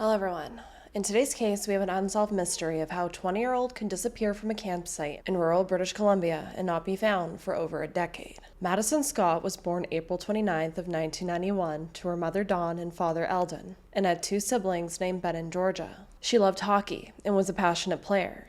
Hello everyone. In today's case, we have an unsolved mystery of how a 20-year-old can disappear from a campsite in rural British Columbia and not be found for over a decade. Madison Scott was born April 29th of 1991 to her mother Dawn and father Eldon, and had two siblings named Ben and Georgia. She loved hockey and was a passionate player.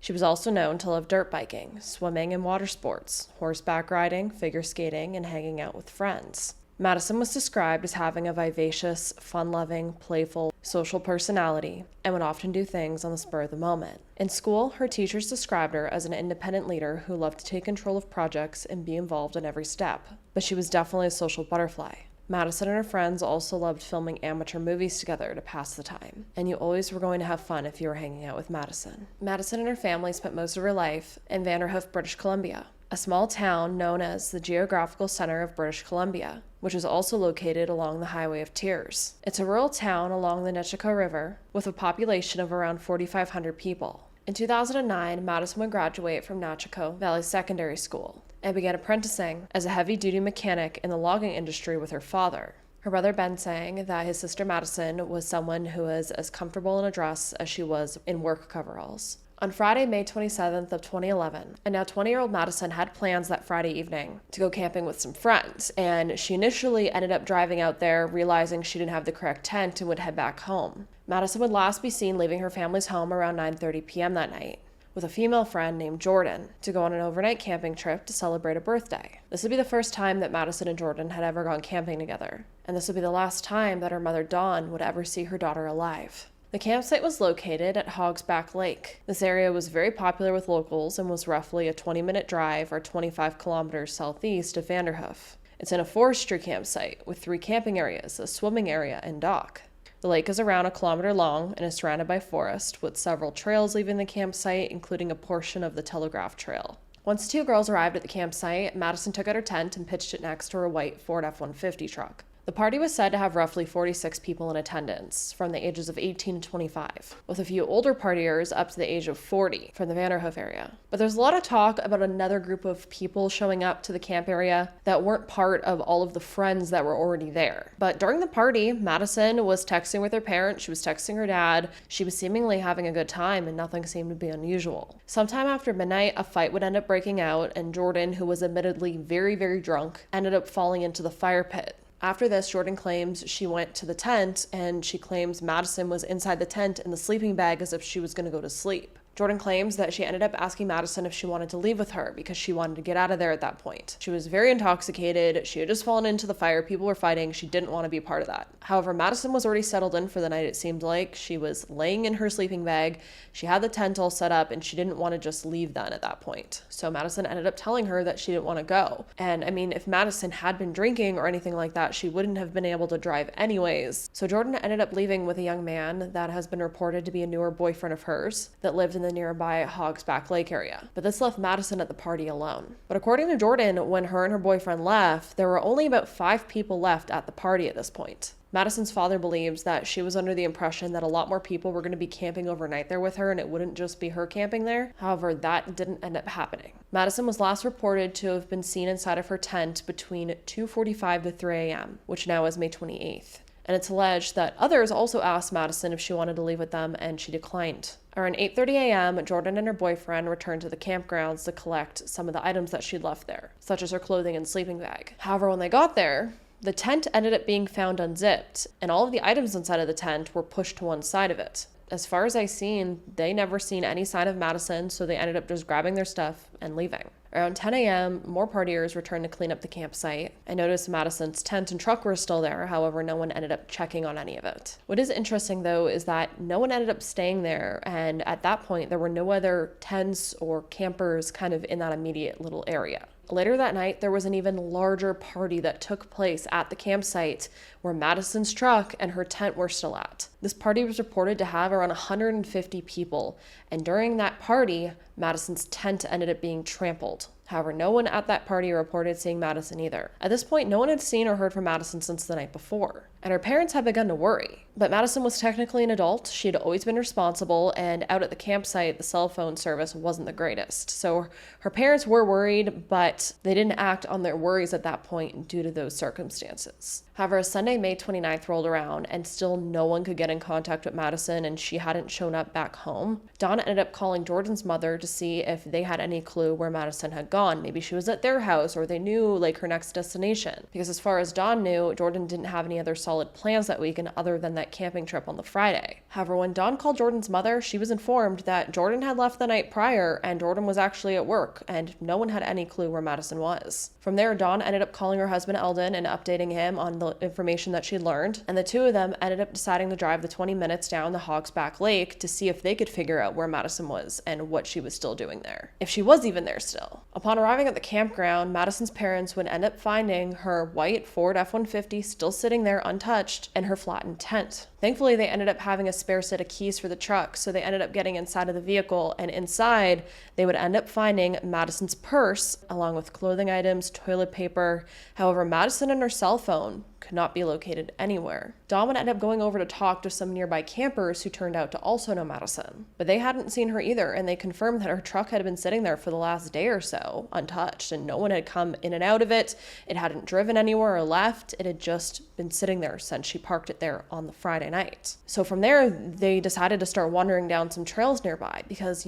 She was also known to love dirt biking, swimming and water sports, horseback riding, figure skating, and hanging out with friends. Madison was described as having a vivacious, fun-loving, playful, social personality, and would often do things on the spur of the moment. In school, her teachers described her as an independent leader who loved to take control of projects and be involved in every step. But she was definitely a social butterfly. Madison and her friends also loved filming amateur movies together to pass the time, and you always were going to have fun if you were hanging out with Madison. Madison and her family spent most of her life in Vanderhoof, British Columbia, a small town known as the geographical center of British Columbia, which is also located along the Highway of Tears. It's a rural town along the Necheco River with a population of around 4,500 people. In 2009, Madison would graduate from Necheco Valley Secondary School and began apprenticing as a heavy-duty mechanic in the logging industry with her father. Her brother Ben saying that his sister Madison was someone who was as comfortable in a dress as she was in work coveralls. On Friday, May 27th of 2011, and now 20-year-old Madison had plans that Friday evening to go camping with some friends, and she initially ended up driving out there, realizing she didn't have the correct tent and would head back home. Madison would last be seen leaving her family's home around 9:30 p.m. that night, with a female friend named Jordan, to go on an overnight camping trip to celebrate a birthday. This would be the first time that Madison and Jordan had ever gone camping together, and this would be the last time that her mother Dawn would ever see her daughter alive. The campsite was located at Hogsback Lake. This area was very popular with locals and was roughly a 20-minute drive or 25 kilometers southeast of Vanderhoof. It's in a forestry campsite with 3 camping areas, a swimming area, and dock. The lake is around 1 kilometer long and is surrounded by forest, with several trails leaving the campsite, including a portion of the Telegraph Trail. Once 2 girls arrived at the campsite, Madison took out her tent and pitched it next to her white Ford F-150 truck. The party was said to have roughly 46 people in attendance, from the ages of 18 to 25, with a few older partiers up to the age of 40 from the Vanderhoof area. But there's a lot of talk about another group of people showing up to the camp area that weren't part of all of the friends that were already there. But during the party, Madison was texting with her parents, she was texting her dad, she was seemingly having a good time, and nothing seemed to be unusual. Sometime after midnight, a fight would end up breaking out, and Jordan, who was admittedly very, very drunk, ended up falling into the fire pit. After this, Jordan claims she went to the tent, and she claims Madison was inside the tent in the sleeping bag as if she was going to go to sleep. Jordan claims that she ended up asking Madison if she wanted to leave with her because she wanted to get out of there at that point. She was very intoxicated. She had just fallen into the fire. People were fighting. She didn't want to be part of that. However, Madison was already settled in for the night, it seemed like. She was laying in her sleeping bag. She had the tent all set up, and she didn't want to just leave then at that point. So Madison ended up telling her that she didn't want to go. And I mean, if Madison had been drinking or anything like that, she wouldn't have been able to drive anyways. So Jordan ended up leaving with a young man that has been reported to be a newer boyfriend of hers that lived in the nearby Hogsback Lake area. But this left Madison at the party alone. But according to Jordan, when her and her boyfriend left, there were only about 5 people left at the party at this point. Madison's father believes that she was under the impression that a lot more people were going to be camping overnight there with her and it wouldn't just be her camping there. However, that didn't end up happening. Madison was last reported to have been seen inside of her tent between 2:45 to 3 a.m., which now is May 28th. And it's alleged that others also asked Madison if she wanted to leave with them, and she declined. Around 8:30 a.m., Jordan and her boyfriend returned to the campgrounds to collect some of the items that she'd left there, such as her clothing and sleeping bag. However, when they got there, the tent ended up being found unzipped, and all of the items inside of the tent were pushed to one side of it. As far as I seen, they never seen any sign of Madison, so they ended up just grabbing their stuff and leaving. Around 10 a.m., more partiers returned to clean up the campsite. I noticed Madison's tent and truck were still there, however, no one ended up checking on any of it. What is interesting, though, is that no one ended up staying there, and at that point, there were no other tents or campers kind of in that immediate little area. Later that night, there was an even larger party that took place at the campsite where Madison's truck and her tent were still at. This party was reported to have around 150 people, and during that party, Madison's tent ended up being trampled. However, no one at that party reported seeing Madison either. At this point, no one had seen or heard from Madison since the night before, and her parents had begun to worry. But Madison was technically an adult, she had always been responsible, and out at the campsite, the cell phone service wasn't the greatest. So her parents were worried, but they didn't act on their worries at that point due to those circumstances. However, Sunday, May 29th rolled around, and still no one could get in contact with Madison, and she hadn't shown up back home. Dawn ended up calling Jordan's mother to see if they had any clue where Madison had gone. Maybe she was at their house, or they knew like her next destination. Because as far as Dawn knew, Jordan didn't have any other solid plans that weekend other than that camping trip on the Friday. However, when Dawn called Jordan's mother, she was informed that Jordan had left the night prior, and Jordan was actually at work, and no one had any clue where Madison was. From there, Dawn ended up calling her husband Eldon and updating him on the information that she'd learned, and the two of them ended up deciding to drive the 20 minutes down the Hog's Back Lake to see if they could figure out where Madison was and what she was still doing there, if she was even there still. Upon arriving at the campground, Madison's parents would end up finding her white Ford F-150 still sitting there untouched and her flattened tent. Thankfully, they ended up having a spare set of keys for the truck, so they ended up getting inside of the vehicle, and inside, they would end up finding Madison's purse, along with clothing items, toilet paper. However, Madison and her cell phone could not be located anywhere. Dawn would end up going over to talk to some nearby campers who turned out to also know Madison, but they hadn't seen her either, and they confirmed that her truck had been sitting there for the last day or so, untouched, and no one had come in and out of it. It hadn't driven anywhere or left. It had just been sitting there since she parked it there on the Friday night. So from there, they decided to start wandering down some trails nearby because,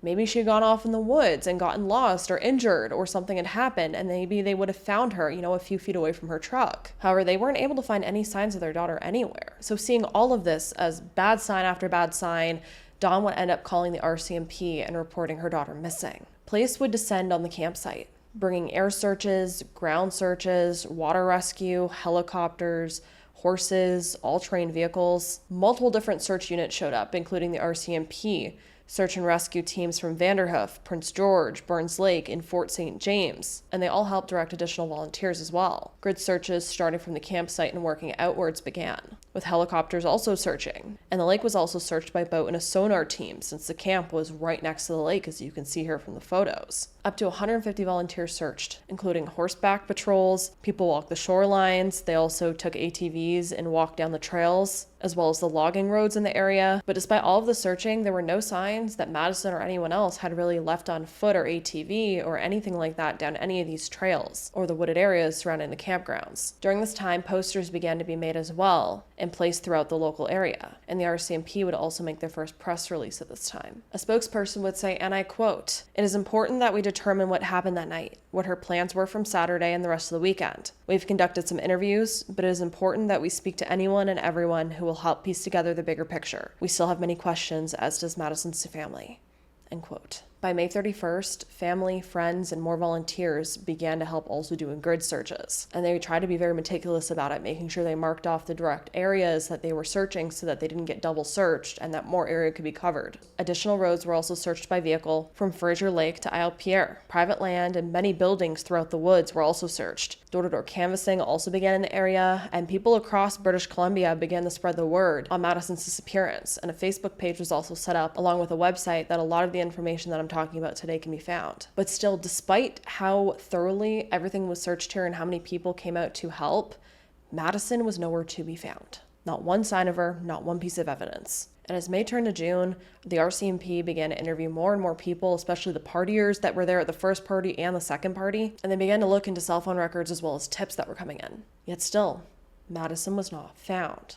maybe she had gone off in the woods and gotten lost or injured, or something had happened, and maybe they would have found her, a few feet away from her truck. However, they weren't able to find any signs of their daughter anywhere. So seeing all of this as bad sign after bad sign, Dawn would end up calling the RCMP and reporting her daughter missing. Police would descend on the campsite, bringing air searches, ground searches, water rescue, helicopters, horses, all trained vehicles. Multiple different search units showed up, including the RCMP, search and rescue teams from Vanderhoof, Prince George, Burns Lake, and Fort St. James, and they all helped direct additional volunteers as well. Grid searches starting from the campsite and working outwards began, with helicopters also searching. And the lake was also searched by boat and a sonar team, since the camp was right next to the lake, as you can see here from the photos. Up to 150 volunteers searched, including horseback patrols, people walked the shorelines, they also took ATVs and walked down the trails, as well as the logging roads in the area. But despite all of the searching, there were no signs that Madison or anyone else had really left on foot or ATV or anything like that down any of these trails or the wooded areas surrounding the campgrounds. During this time, posters began to be made as well and placed throughout the local area, and the RCMP would also make their first press release at this time. A spokesperson would say, and I quote, "It is important that we determine what happened that night, what her plans were from Saturday and the rest of the weekend. We've conducted some interviews, but it is important that we speak to anyone and everyone who will help piece together the bigger picture. We still have many questions, as does Madison's family." End quote. By May 31st, family, friends, and more volunteers began to help also doing grid searches. And they tried to be very meticulous about it, making sure they marked off the direct areas that they were searching so that they didn't get double searched and that more area could be covered. Additional roads were also searched by vehicle from Fraser Lake to Isle Pierre. Private land and many buildings throughout the woods were also searched. Door-to-door canvassing also began in the area, and people across British Columbia began to spread the word on Madison's disappearance. And a Facebook page was also set up, along with a website that a lot of the information that I'm talking about today can be found. But still, despite how thoroughly everything was searched here and how many people came out to help, Madison was nowhere to be found. Not one sign of her, not one piece of evidence. And as May turned to June, the RCMP began to interview more and more people, especially the partiers that were there at the first party and the second party, and they began to look into cell phone records as well as tips that were coming in. Yet still, Madison was not found.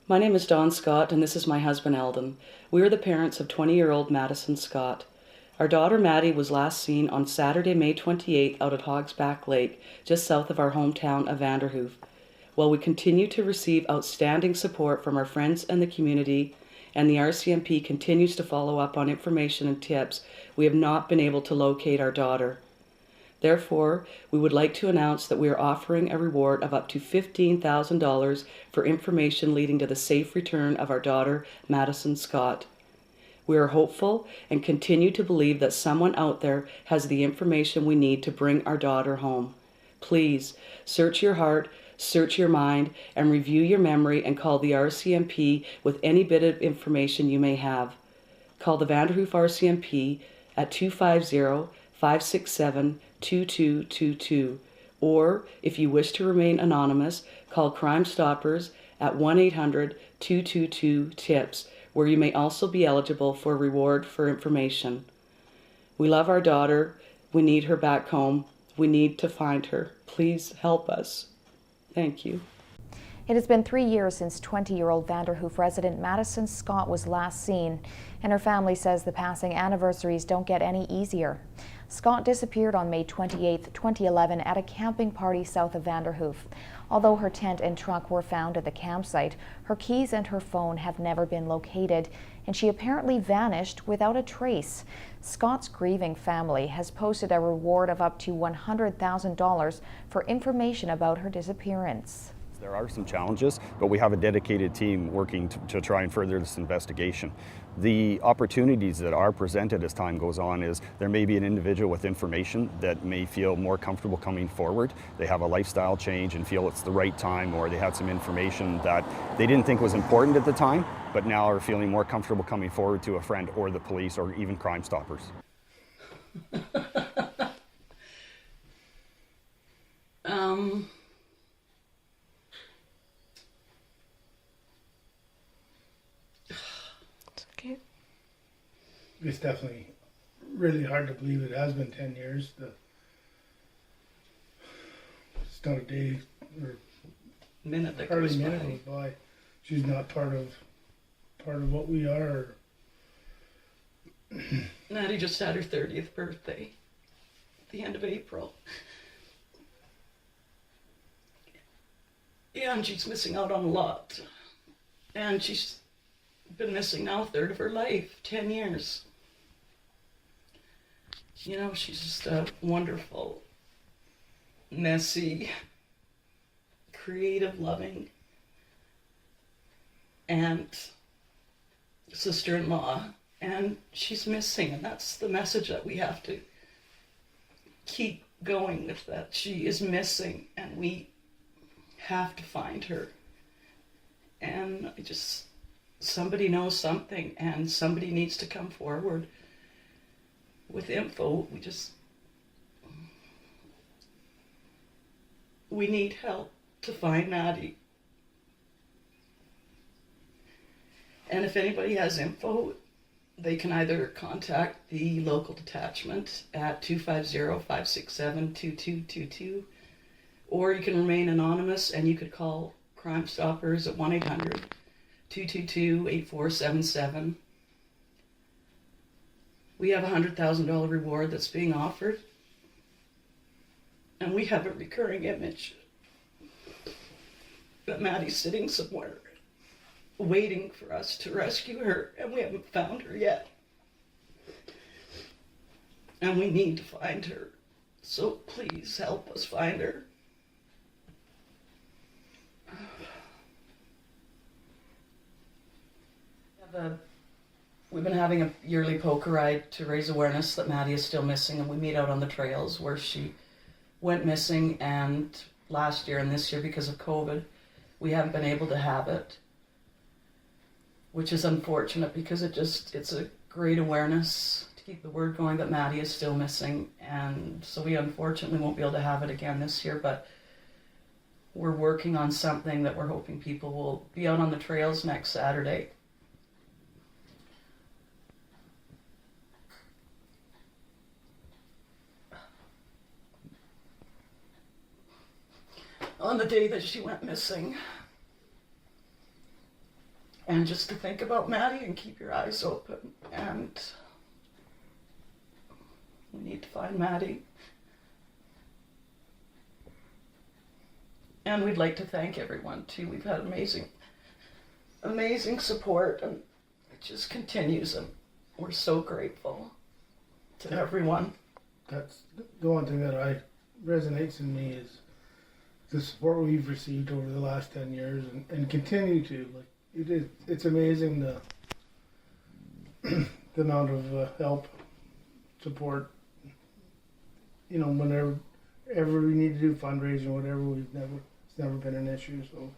My name is Madison Scott, and this is my husband Eldon. We are the parents of 20-year-old Madison Scott. Our daughter Maddie was last seen on Saturday, May 28th out at Hog's Back Lake, just south of our hometown of Vanderhoof. While we continue to receive outstanding support from our friends and the community, and the RCMP continues to follow up on information and tips, we have not been able to locate our daughter. Therefore, we would like to announce that we are offering a reward of up to $15,000 for information leading to the safe return of our daughter, Madison Scott. We are hopeful and continue to believe that someone out there has the information we need to bring our daughter home. Please, search your heart, search your mind, and review your memory and call the RCMP with any bit of information you may have. Call the Vanderhoof RCMP at 250-567-2222. Or, if you wish to remain anonymous, call Crime Stoppers at 1-800-222-TIPS, where you may also be eligible for a reward for information. We love our daughter. We need her back home. We need to find her. Please help us. Thank you. It has been 3 years since 20-year-old Vanderhoof resident Madison Scott was last seen, and her family says the passing anniversaries don't get any easier. Scott disappeared on May 28, 2011 at a camping party south of Vanderhoof. Although her tent and truck were found at the campsite, her keys and her phone have never been located, and she apparently vanished without a trace. Scott's grieving family has posted a reward of up to $100,000 for information about her disappearance. There are some challenges, but we have a dedicated team working to try and further this investigation. The opportunities that are presented as time goes on is there may be an individual with information that may feel more comfortable coming forward. They have a lifestyle change and feel it's the right time, or they had some information that they didn't think was important at the time, but now are feeling more comfortable coming forward to a friend or the police or even Crime Stoppers. It's definitely really hard to believe it has been 10 years. It's not a day or Minute that hardly goes minute by. goes by. She's not part of what we are. Maddie just had her 30th birthday at the end of April. Yeah, and she's missing out on a lot. And she's been missing now a third of her life, 10 years. You know, she's just a wonderful, messy, creative, loving aunt, sister-in-law, and she's missing, and that's the message that we have to keep going with, that she is missing, and we have to find her. And somebody knows something, and somebody needs to come forward with info. We need help to find Maddie. And if anybody has info, they can either contact the local detachment at 250-567-2222, or you can remain anonymous and you could call Crime Stoppers at 1-800-222-8477. We have a $100,000 reward that's being offered. And we have a recurring image that Maddie's sitting somewhere waiting for us to rescue her, and we haven't found her yet. And we need to find her. So please help us find her. We've been having a yearly poker ride to raise awareness that Maddie is still missing, and we meet out on the trails where she went missing, and last year and this year, because of COVID, we haven't been able to have it, which is unfortunate because it's a great awareness to keep the word going that Maddie is still missing, and so we unfortunately won't be able to have it again this year, but we're working on something that we're hoping people will be out on the trails next Saturday. On the day that she went missing. And just to think about Maddie and keep your eyes open. And we need to find Maddie. And we'd like to thank everyone too. We've had amazing support, and it just continues, and we're so grateful to everyone. That's the one thing that resonates in me is the support we've received over the last 10 years and continue to. It's amazing the amount of help, support. You know, whenever we need to do fundraising, whatever, it's never been an issue. So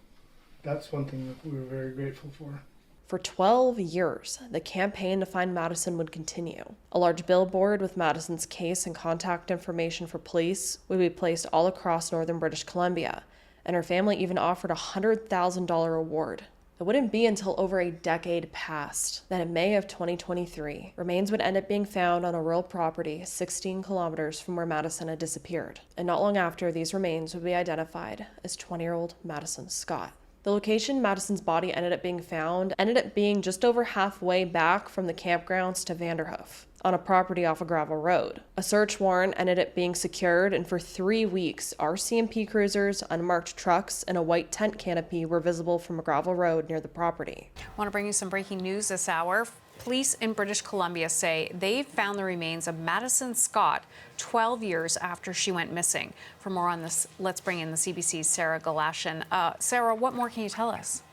that's one thing that we're very grateful for. For 12 years, the campaign to find Madison would continue. A large billboard with Madison's case and contact information for police would be placed all across northern British Columbia, and her family even offered a $100,000 reward. It wouldn't be until over a decade passed that in May of 2023, remains would end up being found on a rural property 16 kilometers from where Madison had disappeared. And not long after, these remains would be identified as 20-year-old Madison Scott. The location Madison's body ended up being found ended up being just over halfway back from the campgrounds to Vanderhoof, on a property off a gravel road. A search warrant ended up being secured, and for 3 weeks, RCMP cruisers, unmarked trucks, and a white tent canopy were visible from a gravel road near the property. I want to bring you some breaking news this hour. Police in British Columbia say they've found the remains of Madison Scott 12 years after she went missing. For more on this, let's bring in the CBC's Sarah Galashan. Sarah, what more can you tell us?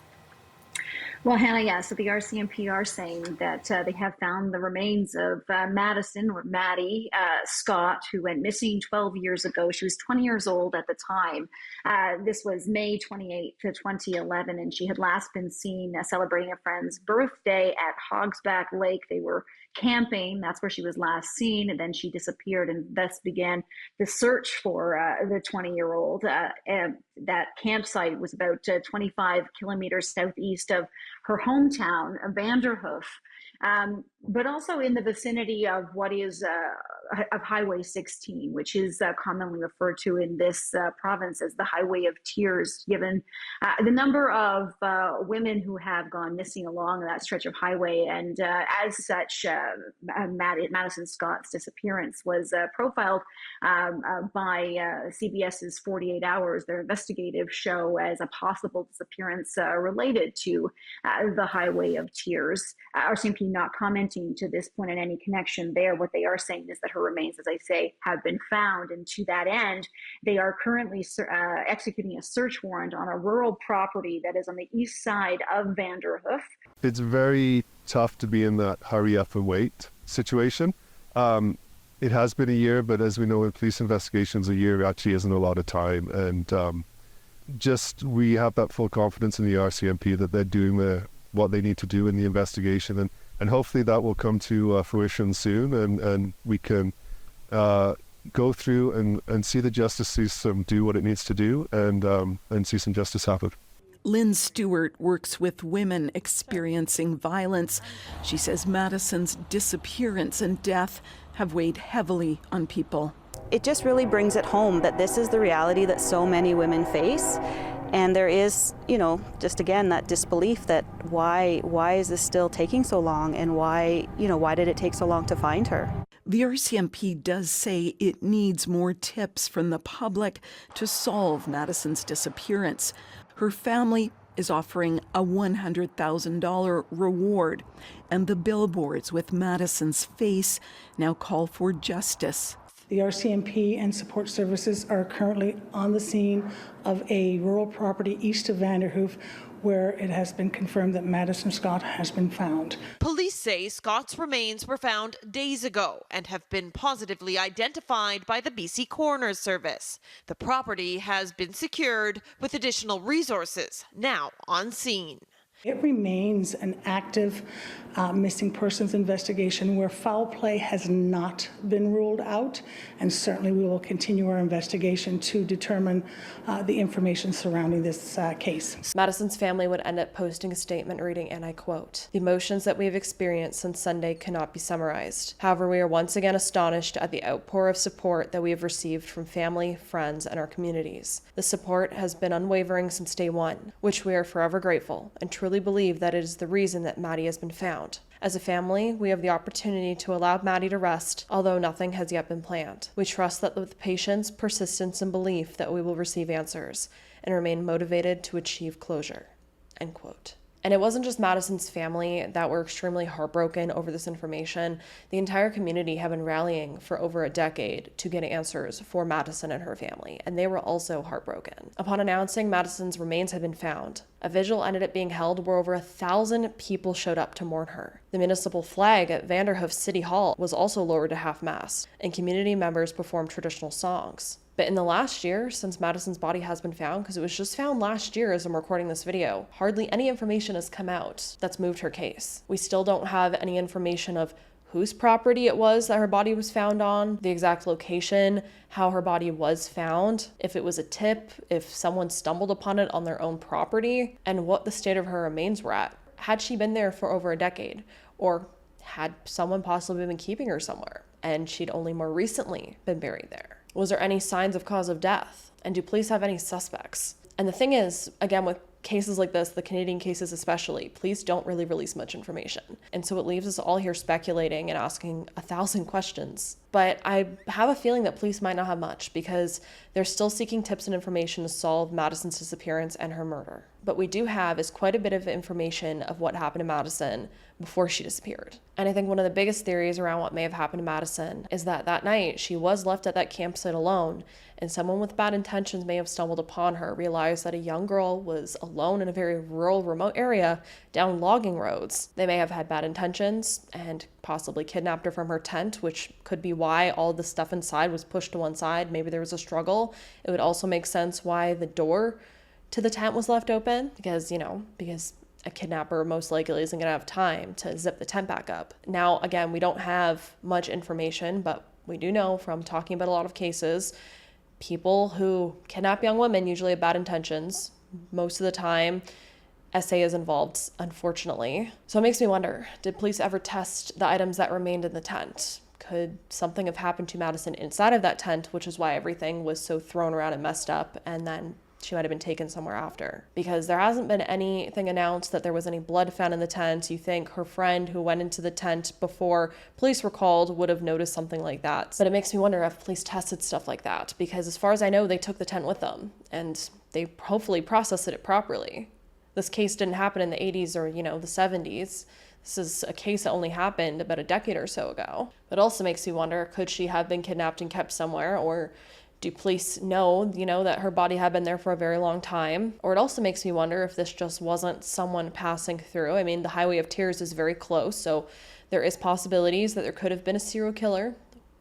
Well, Hannah, yeah, so the RCMP are saying that they have found the remains of Madison, or Maddie Scott, who went missing 12 years ago. She was 20 years old at the time. This was May 28th, 2011, and she had last been seen celebrating a friend's birthday at Hogsback Lake. They were camping. That's where she was last seen, and then she disappeared, and thus began the search for the 20-year-old. That campsite was about 25 kilometers southeast of her hometown of Vanderhoof, but also in the vicinity of what is of Highway 16, which is commonly referred to in this province as the Highway of Tears, given the number of women who have gone missing along that stretch of highway. And as such, Madison Scott's disappearance was profiled by CBS's 48 Hours, their investigative show, as a possible disappearance related to the Highway of Tears. RCMP not commenting to this point on any connection there. What they are saying is that her remains, as I say, have been found, and to that end, they are currently executing a search warrant on a rural property that is on the east side of Vanderhoof. It's very tough to be in that hurry up and wait situation. It has been a year, but as we know in police investigations, a year actually isn't a lot of time, and we have that full confidence in the RCMP that they're doing what they need to do in the investigation, and hopefully that will come to fruition soon, and we can go through and see the justice system do what it needs to do, and see some justice happen. Lynn Stewart works with women experiencing violence. She says Madison's disappearance and death have weighed heavily on people. It just really brings it home that this is the reality that so many women face. And there is, just again, that disbelief that why is this still taking so long, and why did it take so long to find her? The RCMP does say it needs more tips from the public to solve Madison's disappearance. Her family is offering a $100,000 reward, and the billboards with Madison's face now call for justice. The RCMP and support services are currently on the scene of a rural property east of Vanderhoof, where it has been confirmed that Madison Scott has been found. Police say Scott's remains were found days ago and have been positively identified by the BC Coroner's Service. The property has been secured with additional resources now on scene. It remains an active missing persons investigation where foul play has not been ruled out, and certainly we will continue our investigation to determine the information surrounding this case. Madison's family would end up posting a statement reading, and I quote, "The emotions that we have experienced since Sunday cannot be summarized. However, we are once again astonished at the outpour of support that we have received from family, friends, and our communities. The support has been unwavering since day one, which we are forever grateful, and truly believe that it is the reason that Maddie has been found. As a family, we have the opportunity to allow Maddie to rest, although nothing has yet been planned. We trust that with patience, persistence, and belief that we will receive answers and remain motivated to achieve closure." End quote. And it wasn't just Madison's family that were extremely heartbroken over this information. The entire community had been rallying for over a decade to get answers for Madison and her family, and they were also heartbroken. Upon announcing Madison's remains had been found, a vigil ended up being held where over 1,000 people showed up to mourn her. The municipal flag at Vanderhoof City Hall was also lowered to half-mast, and community members performed traditional songs. But in the last year, since Madison's body has been found, because it was just found last year as I'm recording this video, hardly any information has come out that's moved her case. We still don't have any information of whose property it was that her body was found on, the exact location, how her body was found, if it was a tip, if someone stumbled upon it on their own property, and what the state of her remains were at. Had she been there for over a decade, or had someone possibly been keeping her somewhere and she'd only more recently been buried there? Was there any signs of cause of death? And do police have any suspects? And the thing is, again, with cases like this, the Canadian cases especially, police don't really release much information. And so it leaves us all here speculating and asking 1,000 questions. But I have a feeling that police might not have much, because they're still seeking tips and information to solve Madison's disappearance and her murder. But we do have is quite a bit of information of what happened to Madison before she disappeared. And I think one of the biggest theories around what may have happened to Madison is that that night she was left at that campsite alone, and someone with bad intentions may have stumbled upon her, realized that a young girl was alone in a very rural, remote area down logging roads. They may have had bad intentions and possibly kidnapped her from her tent, which could be why all the stuff inside was pushed to one side. Maybe there was a struggle. It would also make sense why the door to the tent was left open, because a kidnapper most likely isn't going to have time to zip the tent back up. Now, again, we don't have much information, but we do know from talking about a lot of cases, people who kidnap young women usually have bad intentions. Most of the time, SA is involved, unfortunately. So it makes me wonder, did police ever test the items that remained in the tent? Could something have happened to Madison inside of that tent, which is why everything was so thrown around and messed up, and then she might have been taken somewhere after? Because there hasn't been anything announced that there was any blood found in the tent. You think her friend who went into the tent before police were called would have noticed something like that. But it makes me wonder if police tested stuff like that, because as far as I know, they took the tent with them and they hopefully processed it properly. This case didn't happen in the 80s or, the 70s. This is a case that only happened about a decade or so ago. But it also makes me wonder, could she have been kidnapped and kept somewhere? Or do police know, that her body had been there for a very long time? Or it also makes me wonder if this just wasn't someone passing through. I mean, the Highway of Tears is very close, so there is possibilities that there could have been a serial killer,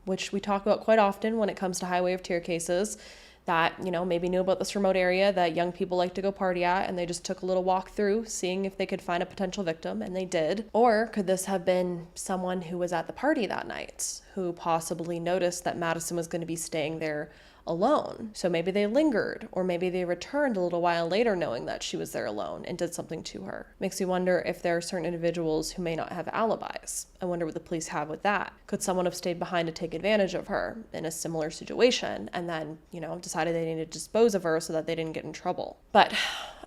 which we talk about quite often when it comes to Highway of Tear cases, that, maybe knew about this remote area that young people like to go party at, and they just took a little walk through, seeing if they could find a potential victim, and they did. Or could this have been someone who was at the party that night, who possibly noticed that Madison was going to be staying there alone? So maybe they lingered, or maybe they returned a little while later knowing that she was there alone and did something to her. Makes me wonder if there are certain individuals who may not have alibis. I wonder what the police have with that. Could someone have stayed behind to take advantage of her in a similar situation and then, decided they needed to dispose of her so that they didn't get in trouble? But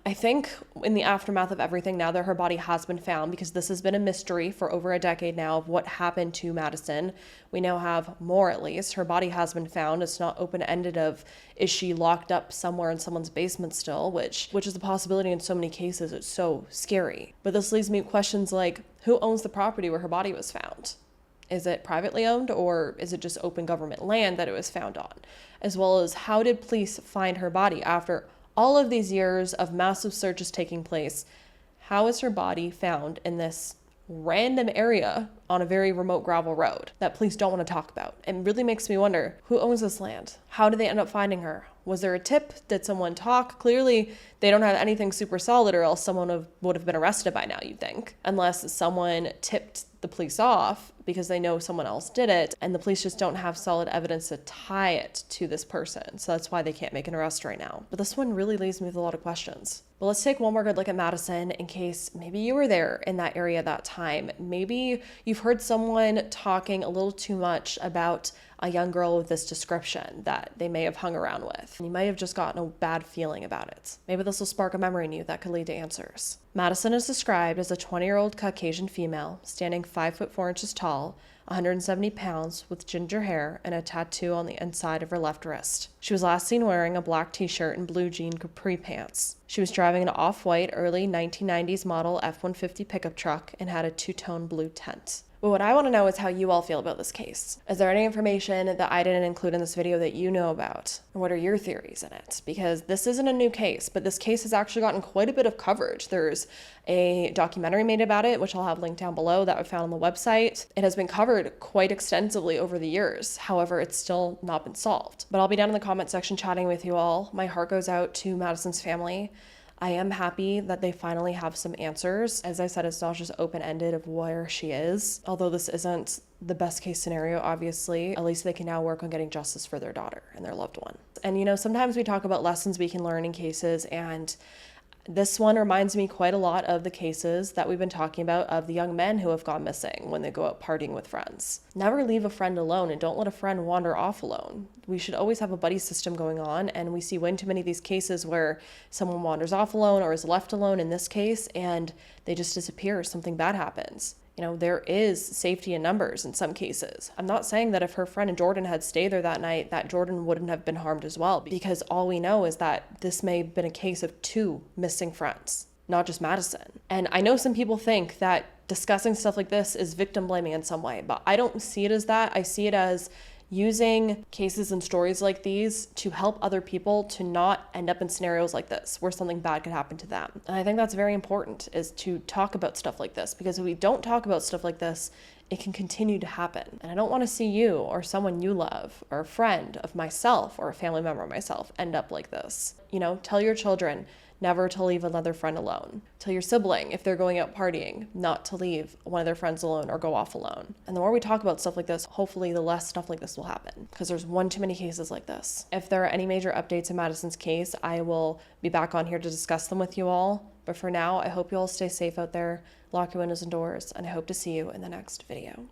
I think in the aftermath of everything, now that her body has been found, because this has been a mystery for over a decade now of what happened to Madison, we now have more at least. Her body has been found. It's not open-ended of, is she locked up somewhere in someone's basement still, which is a possibility in so many cases. It's so scary. But this leaves me with questions like, who owns the property where her body was found? Is it privately owned, or is it just open government land that it was found on? As well as, how did police find her body after all of these years of massive searches taking place? How is her body found in this random area on a very remote gravel road that police don't want to talk about? It really makes me wonder, who owns this land? How did they end up finding her? Was there a tip? Did someone talk? Clearly, they don't have anything super solid, or else someone would have been arrested by now, you'd think. Unless someone tipped the police off because they know someone else did it, and the police just don't have solid evidence to tie it to this person. So that's why they can't make an arrest right now. But this one really leaves me with a lot of questions. But let's take one more good look at Madison, in case maybe you were there in that area that time. Maybe you've heard someone talking a little too much about a young girl with this description that they may have hung around with, and you might have just gotten a bad feeling about it. Maybe this will spark a memory in you that could lead to answers. Madison is described as a 20-year-old Caucasian female, standing 5 foot 4 inches tall, 170 pounds, with ginger hair and a tattoo on the inside of her left wrist. She was last seen wearing a black t-shirt and blue jean capri pants. She was driving an off-white early 1990s model F-150 pickup truck and had a two-tone blue tent. But what I want to know is how you all feel about this case. Is there any information that I didn't include in this video that you know about? And what are your theories in it? Because this isn't a new case, but this case has actually gotten quite a bit of coverage. There's a documentary made about it, which I'll have linked down below, that I found on the website. It has been covered quite extensively over the years. However, it's still not been solved. But I'll be down in the comment section chatting with you all. My heart goes out to Madison's family. I am happy that they finally have some answers. As I said, it's not just open-ended of where she is. Although this isn't the best case scenario, obviously, at least they can now work on getting justice for their daughter and their loved one. And you know, sometimes we talk about lessons we can learn in cases, and this one reminds me quite a lot of the cases that we've been talking about of the young men who have gone missing when they go out partying with friends. Never leave a friend alone, and don't let a friend wander off alone. We should always have a buddy system going on, and we see way too many of these cases where someone wanders off alone or is left alone in this case, and they just disappear. Something bad happens. You know, there is safety in numbers in some cases. I'm not saying that if her friend Jordan had stayed there that night, that Jordan wouldn't have been harmed as well, because all we know is that this may have been a case of 2 missing friends, not just Madison. And I know some people think that discussing stuff like this is victim blaming in some way, but I don't see it as that. I see it as using cases and stories like these to help other people to not end up in scenarios like this where something bad could happen to them. And I think that's very important, is to talk about stuff like this, because if we don't talk about stuff like this, it can continue to happen. And I don't want to see you or someone you love or a friend of myself or a family member of myself end up like this. You know, tell your children never to leave another friend alone. Tell your sibling, if they're going out partying, not to leave one of their friends alone or go off alone. And the more we talk about stuff like this, hopefully the less stuff like this will happen, because there's one too many cases like this. If there are any major updates in Madison's case, I will be back on here to discuss them with you all. But for now, I hope you all stay safe out there, lock your windows and doors, and I hope to see you in the next video.